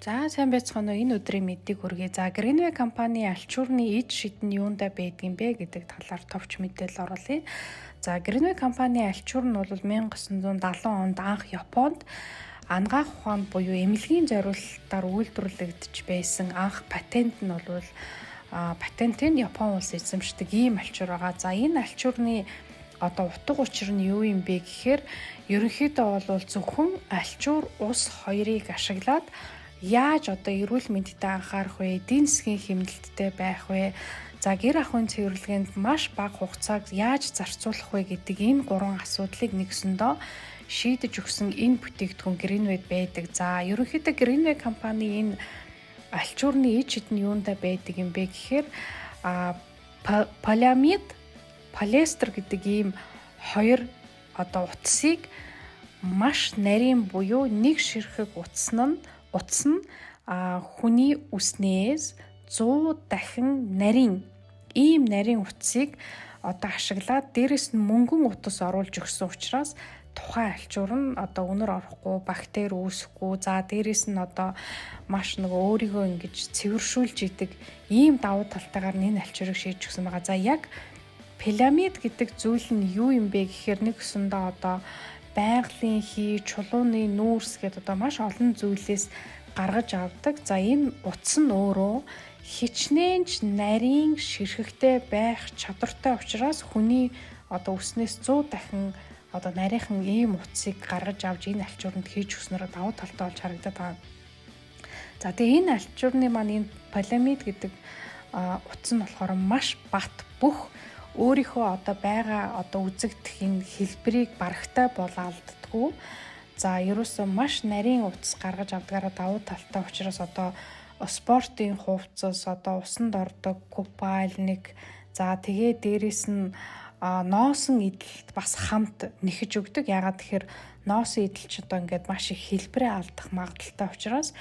За сайн байцгаана уу? Энэ өдрийн мэддэг хүргэе. За Greenway компани алчуурны эд шид нь юундаа байдгийм бэ гэдэг талаар товч мэдээлэл оруулъя. За Greenway компани алчуур нь бол 1970 онд анх Японд анагаах ухаанд буюу эмнэлгийн зориулалтаар үйлдвэрлэгдэж байсан анх патент нь бол патентыг Япон улс эзэмшдэг ийм алчуур байгаа. За энэ алчуурны утга учир нь юу юм бэ гэхээр ерөнхийдөө бол зөвхөн алчуур ус хоёрыг ашиглаад яаж эрүүл мэндэд анхаарах вэ? Эдийн засгийн хэмнэлттэй байх вэ? За гэр ахуйн цэвэрлэгэнд маш бага хугацааг яаж зарцуулах вэ гэдэг энэ гурван асуудлыг нэгсэндөө шийдэж өгсөн энэ бүтээгдэхүүн Greenway байдаг. За ерөнхийдөө Greenway компани энэ алчуурны эд шид нь юундаа байдаг юм бэ гэхээр полиамид, полиэстер гэдэг ийм хоёр утсыг маш нарийн буюу нэг ширхэг утас нь хүний үснээс 100 дахин нарийн ийм нарийн утсыг ашиглаад дээрэс нь мөнгөн утас оруулж өгсөн учраас тухайн алчуур нь үнэр орохгүй, бактери үүсэхгүй, за дээрэс нь маш өөрийгөө ингэж цэвэршүүлж идэг ийм давуу талтайгаар энэ алчуурыг шийдэж өгсөн байгаа. За яг пирамид гэдэг зүйл нь юу юм бэ гэхээр нэгсэндээ байгалийн хий, чулууны нүүрс гэдэг маш олон зүйлээс гаргаж авдаг. За энэ утас нь өөрөө хичнээн ч нарийн ширхэгтэй байх чадвартай учраас хүний үснээс 100 дахин нарийнхан ийм утсыг гаргаж авч энэ алчууранд хийж өгснөөр давуу талтай болж харагдаад байгаа. За тэгээ энэ алчуурны маань энэ полиамид гэдэг утас нь болохоор маш бат бүх өөрийнхөө байгаа үзэгдэх энэ хэлбэрийг барагтай алддаггүй. За ерөөсөө маш нарийн утас гаргаж авдагаараа давуу талтай учраас спортын хувцас, усанд ордог купальник, за тэгээ дээрэс нь ноосон эдлэлт бас хамт нэхэж өгдөг. Яагаад тэгэхээр ноосон эдлэлч ингээд маш их хэлбэрээ алдах магадaltaй учраас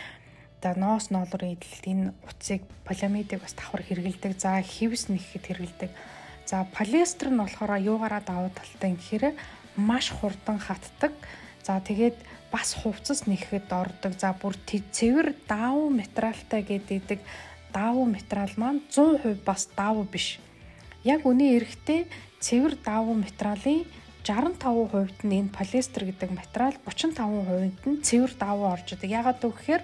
ноос ноолрын эдлэлт энэ утсыг полиамидыг бас давхар хэрэгэлдэг. За хивс нэхэхэд хэрэгэлдэг. За полиэстер нь болохоор юугаараа давуу талтай юм гэхээр маш хурдан хатдаг. За тэгээд бас хувцас нэхэхэд ордог. За бүр цэвэр даавуу материалтай гэдэг даавуу материал маань 100% бас даавуу биш. Яг үнийн эрэхтэй цэвэр даавуу материалын 65% нь энэ полиэстер гэдэг материал, 35% нь цэвэр даавуу орж идэг. Яагаад гэвэл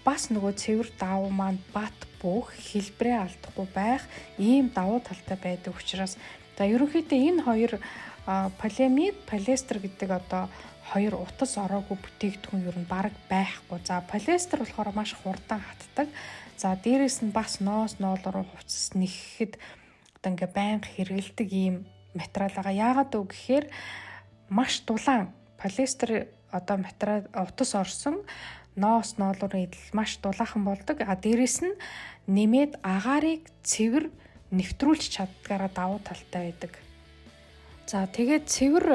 бас цэвэр даавуу маань бат бүх хэлбэрээ алдахгүй байх ийм давуу талтай байдаг учраас ерөнхийдөө энэ хоёр полиамид, полиэстер гэдэг хоёр утас ороогүй бүтээгдэхүүн ер нь бараг байхгүй. За полиэстер болохоор маш хурдан хатдаг. За дээрэс нь бас ноос ноолруу хувцас нэхэхэд ингээ байнга хэрэгэлдэг ийм материал байгаа. Яагаад гэхээр маш дулаан полиэстер материал утас орсон ноос ноолрын эдэл маш дулаахан болдог. Дээрэс нь нэмээд агаарыг цэвэр нэвтрүүлж чаддгаараа давуу талтай байдаг. За тэгээд цэвэр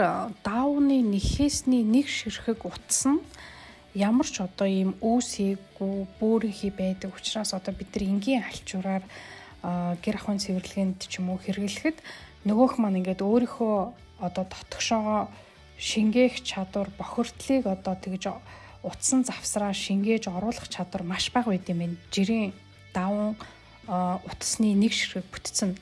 даавны нэхээсний нэг ширхэг утас нь ямар ч ийм үүсээгүй бөөрийнхий байдаг учраас бид нар энгийн алчуураар гэр ахуйн цэвэрлэгэнд ч юм уу хэрэглэхэд нөгөөх маань ингээд өөрийнхөө дотгошоогоо шингээх чадвар, бохирдлыг тэгж утсан завсраа шингээж оруулах чадвар маш бага байд юм байна. Жирийн даван утасны нэг ширхэг бүтцэн.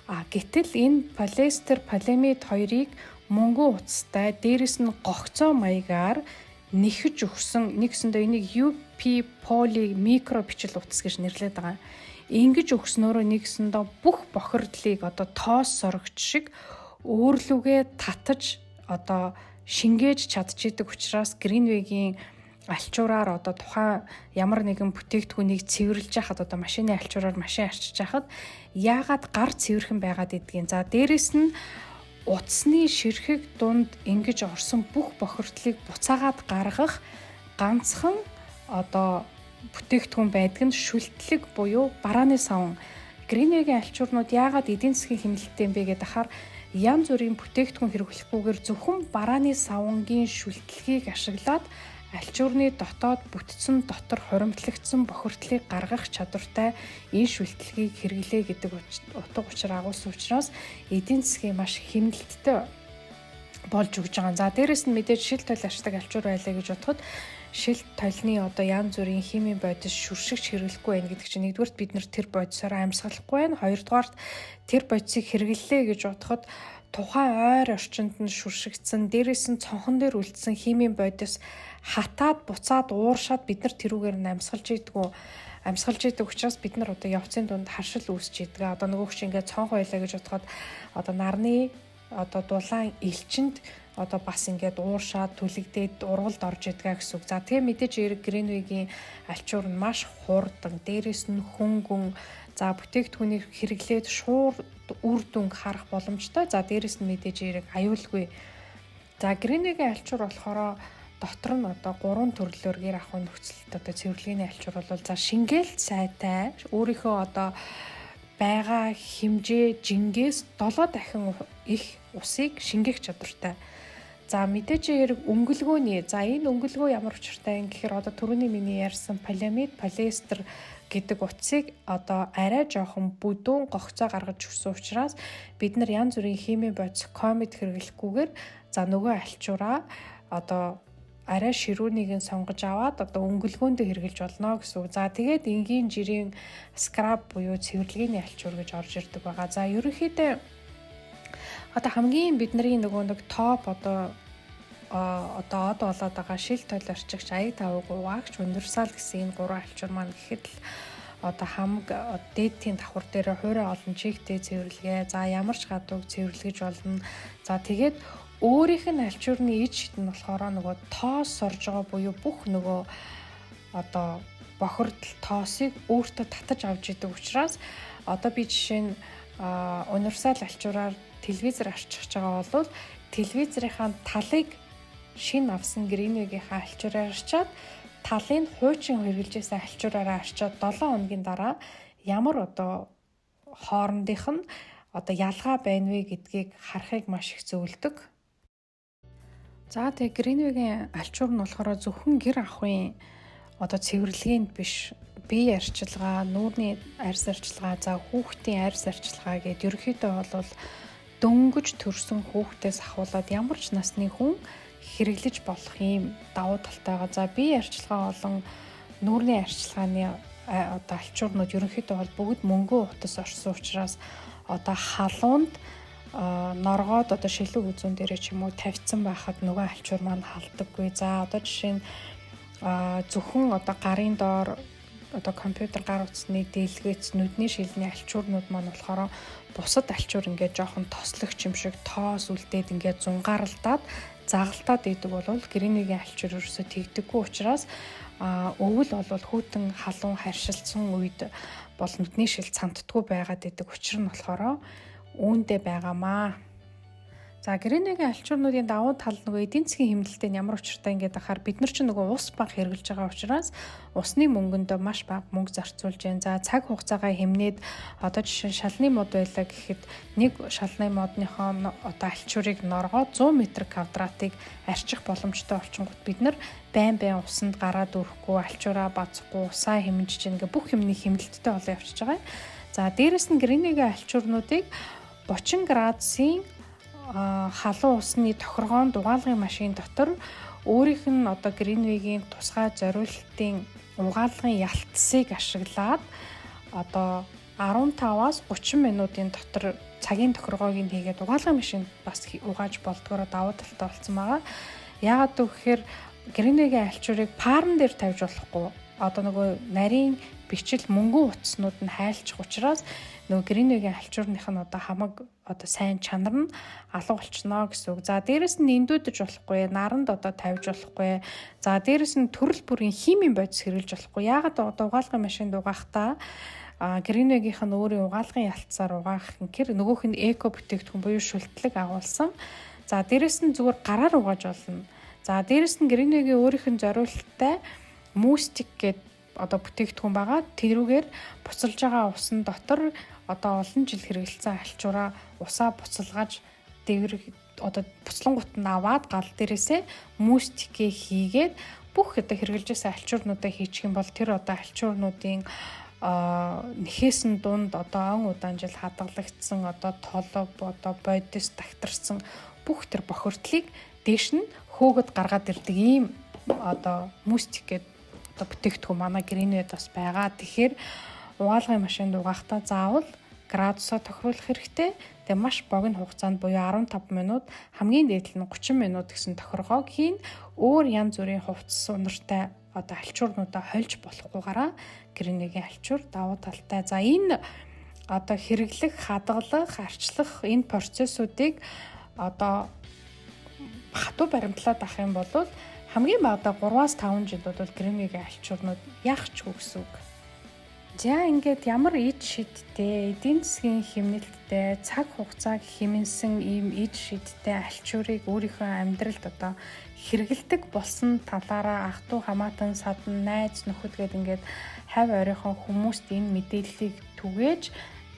Гэтэл энэ полиэстер, полиамид хоёрыг мөнгөн утастай дээрэс нь гогцоо маягаар нэхэж өгсөн нэгсэндээ энийг UP poly микро бичил утас гэж нэрлэдэг байгаа. Ингэж өгснөөрөө нэгсэндээ бүх бохирдлыг тоос сорогч шиг өөрлөгөө татаж шингээж чадчихдаг учраас Greenway-гийн алчуураар тухайн ямар нэгэн бүтээгдэхүүнийг цэвэрлж яхад машины алчуураар машин арчиж яхад яагаад гар цэвэрхэн байгаад идэгин. За дээрэс нь утасны ширхэг дунд ингэж орсон бүх бохирдлыг буцаагаад гаргах ганцхан бүтээгдэхүүн байдаг нь шүлтлэг буюу барааны савн. Greenway-гийн алчуурнууд яагаад эдийн засгийн хэмнэлттэй юм бэ гэдэг ахаар янз бүрийн бүтээгдэхүүн хэрэглэхгүйгээр зөвхөн барааны савнгийн шүлтлэгийг ашиглаад алчуурны дотоод бүтцэн дотор хуримтлагдсан бохирдлыг гаргах чадвартай энэ шүлтлэгийг хэрэглэе гэдэг утга учир агуулсан учраас эдийн засгийн маш хэмнэлттэй болж өгж байгаа. За дээрэс нь мэдээж шил тойл ашдаг алчуур байлаа гэж бодоход шил толны одоо янз бүрийн химийн бодис шүршигч хэрэглэхгүй байх гэдэг чинь нэгдүгürt бид нар тэр бодисоор амьсгалахгүй байна. Хоёрдугаарт тэр бодисыг хэрэглэлээ гэж бодоход тухайн ойр орчинд нь шүршигдсэн, дээрээс нь цонхон дээр үлдсэн химийн бодис хатаад, буцаад, ууршаад бид нар тэрүүгээр нь амьсгалж идэг учраас бид нар одоо явцын дунд харшил үүсч идэг. Одоо нөгөөх чинь ингээд цонх байлаа гэж бодоход одоо нарны одоо дулаан элчинд одоо бас ингээд ууршаад түлэгдээд ургалд орж идэх гэсэн үг. За тэгээ мэдээж эрг Гринвигийн альчуур нь маш хурдан, дээрээс нь хөнгөн, за бүтээгдэхүүнийг хэрэглээд шууд үр дүнг харах боломжтой. За дээрээс нь мэдээж эрг аюулгүй. За Гринвигийн альчуур болохоор дотор нь одоо 3 төрлөөр гэр ахуй нөхцөлт одоо цэвэрлэгээний альчуур бол за шингээл сайтай, өөрийнхөө одоо байгаа хэмжээ жингээс 7 дахин их усыг шингээх чадвартай. За мэдээж хэрэг өнгөлгөөний. За энэ өнгөлгөө ямар учиртай юм гэхээр одоо түрүүний миний ярьсан полиамид, полиэстер гэдэг утсыг одоо арай жоохон бүдүүн гогцоо гаргаж өгсөн учраас бид нар янз бүрийн химийн бодис комет хэрэглэхгүйгээр за нөгөө альчуураа одоо арай ширүүнийг нь сонгож аваад одоо өнгөлгөөндөө хэрэглэж болно гэсэн үг. За тэгээд энгийн жирийн скраб буюу цэвэрлэгээний альчуур гэж орж ирдэг байгаа. За ерөнхийдөө одоо хамгийн бидний нэг топ одоо од болоод байгаа шил тойл орчигч аяг тавг угаагч универсал гэсэн энэ 3 альчуур маань гэхэд л одоо хамаг дээдийн давхар дээр хуурай олон чигтэй цэвэрлэгээ. За ямар ч гадууг цэвэрлэгэж болно. За тэгээд өөрийнх нь альчуурны ид шид нь болохоор нөгөө тоос сорж байгаа буюу бүх нөгөө одоо бохирдол тоосыг өөртөө татаж авч идэг учраас одоо би жишээ нь универсал альчуураар телевизээр арчиж байгаа бол телевизрийнхаа талыг шин авсан Гринвигийнхаа альчуураар арчаад талын хуучин хэрэгжилжсэн альчуураараа арчаад 7 хоногийн дараа ямар одоо хоорондынх нь одоо ялгаа байна вэ гэдгийг харахыг маш их зөвлөдөг. За тэгээ Гринвигийн альчуур нь болохоор зөвхөн гэр ахуйн одоо цэвэрлэгээнд биш, бие арчилгаа, нүүрний арьс арчилгаа, за хүүхдийн арьс арчилгаа гэдээ ерөнхийдөө бол дөнгөж төрсэн хүүхдээс ахуулаад ямар ч насны хүн хэрэглэж болох юм давуу талтайгаа. За бие арчилгаа болон нүүрний арчилгааны одоо альчуурнууд ерөнхийдөө бол бүгд мөнгөн утас орсон учраас одоо халуунд норгоод одоо шилэг үзүүн дээрээ ч юм уу тавьсан байхад нөгөө альчуур маань халдаггүй. За одоо жишээ нь зөвхөн одоо гарын доор одоо компьютер гар утасны дэлгэц нүдний шилний альчуурнууд маань болохоор бусад альчуур ингээд жоохон тослогч юм шиг тоос үлдээд ингээд зунгаарлдаад загалтаад идэг бол Гринвигийн альчуур ерөөсө тэгдэггүй учраас өвөл бол хүүтэн халуун харшилсан үед бол нүдний шил цамтдаггүй байгаад идэг. Учир нь болохоор үүндээ байгаамаа. За Гринвигийн альчуурнуудын давуу тал нөгөө эдийн засгийн хэмнэлтэд ямар учиртай ингээд ахаар бид нар ч нөгөө ус баг хэрэглэж байгаа учраас усны мөнгөндөө маш бага мөнгө зарцуулж байна. За цаг хугацаагаа хэмнээд одоо жишээ нь шалны мод байлаа гэхэд нэг шалны модныхоо одоо альчуурыг норгоод 100 м2-ыг арчих боломжтой болчингууд бид нар байн усанд гараад өрөхгүй, альчуураа бацхгүй, усаа хэмжиж ингээ бүх юмны хэмнэлттэй болоо явчихж байгаа. За дээрэс нь Гринвигийн альчуурнуудыг 30 градусын халуун усны тохиргоон угаалгын машин дотор өөрийнх нь одоо Гринвигийн тусгай зориулалтын угаалгын ялтсыг ашиглаад одоо 15-аас 30 минутын дотор цагийн тохиргоог нь хийгээд угаалгын машинд бас угааж болдгоор давуу талтай болсон байгаа. Яагаад гэвэл Гринвигийн альчуурыг парн дээр тавьж болохгүй. Одоо нөгөө нарийн бичил мөнгөн утаснууд нь хайлчих учраас нөгөө Гринвигийн альчуурных нь одоо хамаг одоо сайн чанар нь алга болчихно гэсэн үг. За дээрэс нь эндүүдэж болохгүй, наранд одоо тавьж болохгүй. За дээрэс нь төрөл бүрийн химийн бодис хэрэглэж болохгүй. Яагаад одоо угаалгын машинд угаахдаа Гринвигийнх нь өөрийн угаалгын ялцаар угаах гэр нөгөөх нь эко бүтээгдэхүүн буюу шүлтлэг агуулсан. За дээрэс нь зүгээр гараар угааж болно. За дээрэс нь Гринвигийн өөрийнх нь зориулалттай мустик гэдэг одоо бүтээгдэхүүн байгаа. Тэрүүгээр буцалж байгаа усан дотор одоо олон жил хэрэгэлсэн альчуураа усаа буцалгаж одоо буцлангууд нь аваад гал дээрээсээ мустикээ хийгээд бүх одоо хэрэгжилжсэн альчуурнуудаа хийчих юм бол тэр одоо альчуурнуудын нэхээсэн дунд одоо он удаан жил хадгалагдсан одоо толов одоо бодис тагтарсан бүх тэр бохирдлыг дээш нь хөөгд гаргаад ирдэг ийм одоо мустик гэдэг одоо бүтээгдэхүүн манай Greenway-д бас байгаа. Тэгэхээр угаалгын машинд угаахдаа заавал градусаа тохируулах хэрэгтэй. Тэгээ маш богино хугацаанд буюу 15 минут, хамгийн дээд нь 30 минут гэсэн тохиргоог хийн. Өөр янз бүрийн хувцас сунартай одоо альчуурнуудаа хольж болохгүйгаараа Greenway-гийн альчуур давуу талтай. За энэ одоо хэрэглэх, хадгалах, арчлах энэ процессуудыг одоо хатуу баримтлаад авах юм бол хамгийн багадаа 3-5 жил бол Greenway-гийн альчуурнууд яахчгүй гэсэн үг. За ингээд ямар ид шидтэй, эдийн засгийн хэмнэлттэй, цаг хугацааг хэмнэсэн ийм ид шидтэй альчуурыг өөрийнхөө амьдралд одоо хэрэгэлдэг болсон талаараа ах トゥ хамаатан садан найз нөхөд гээд ингээд хавь оройхон хүмүүст энэ мэдээллийг түгээж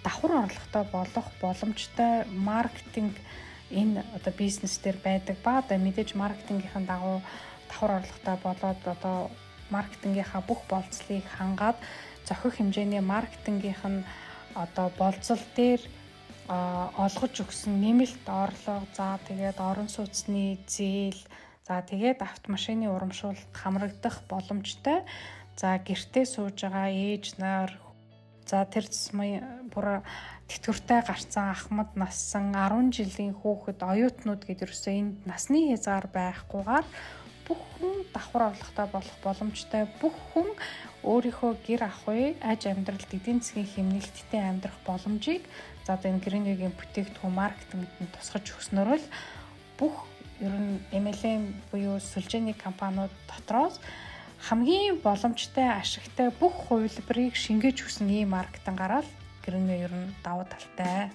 давхар орлоготой болох боломжтой маркетинг энэ одоо бизнес дээр байдаг ба одоо мэдээж маркетингийнхэн дагуу давхар орлоготой болоод одоо маркетингийнхаа бүх болцлыг хангаад зохих хэмжээний маркетингийнх нь одоо болцол дээр олгож өгсөн нэмэлт орлого, за тэгээд орон сууцны зээл, за тэгээд автомашины урамшуулалт хамрагдах боломжтой. За гэртээ сууж байгаа ээж нар, за тэр тусмын бүр тэтгэвртэй гарцсан ахмад нассан 10 жилийн хүүхэд, оюутнууд гэдэг ерөөсөө энд насны хязгаар байхгүйгээр бүх хүн давхар орлоготой болох боломжтой. Бүх хүн өөрийнхөө гэр ахуй, аж амьдралд эдийн засгийн хэмнэлттэй амьдрах боломжийг за одоо энэ Greenway-гийн бүтээгдэхүүн маркетингд нь тусгаж өгснөөр л бүх ер нь MLM буюу сүлжээний компаниуд дотроос хамгийн боломжтой, ашигтай бүх хувилбарыг шингээж өгсөн ийм маркетинг гараад Greenway ер нь давуу талтай.